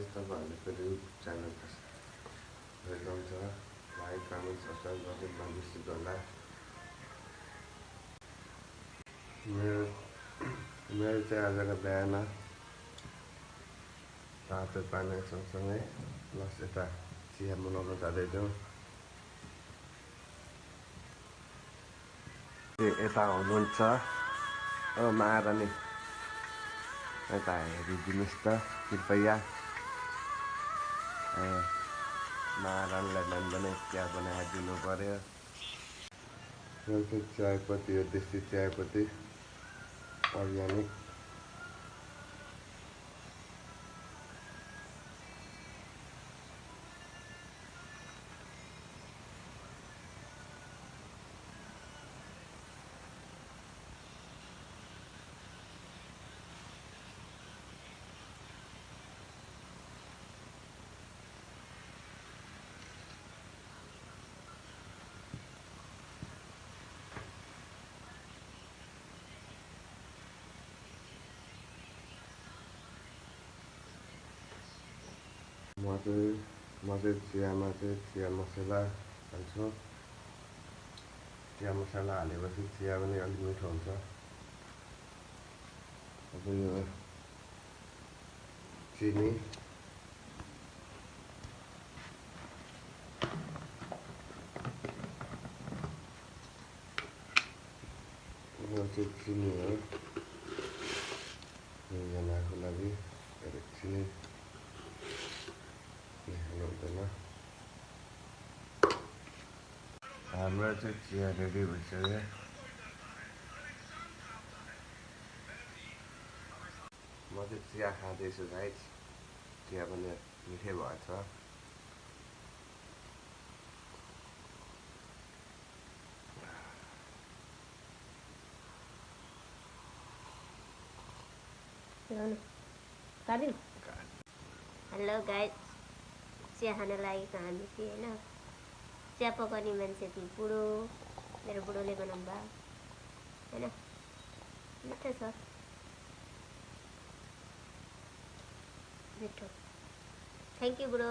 guys तपाईहरुले फेरि channel welcome छ लाइक कमेन्ट सब्स्क्राइब गर्दै नबिर्सिनु होला मेरो चाहिँ आजको बिहान तातो पानी सँगसँगै प्लस यता चिया बनाउन जाँदैछौँ यता हुनुहुन्छ महारानी यता हेरिदिनुहोस् त कृपया महारानीलाई नन्दनै चिया बनाएर दिनु पर्यो यो चाहिँ चायपत्ती हो देशी चायपत्ती अर्ग्यानिक म चाहिँ चियामा चाहिँ चिया मसला हाल्छु चिया मसला हालेपछि चिया पनि अलिक मिठो हुन्छ अब यो चिनी यो चाहिँ चिनी हो यहाँको लागि चिनी हुँदैन हाम्रो चाहिँ चिया रेडी भइसक्यो म चाहिँ चिया खाँदैछु गाइस चिया पनि मिठै भएछ हेलो गाइस चिया खान लागेको हामी चाहिँ होइन चिया पकाउने मान्छे चाहिँ बुढो मेरो बुढोले बनाउनु भयो होइन मिठो छ मिठो थ्याङ्क यू बुढो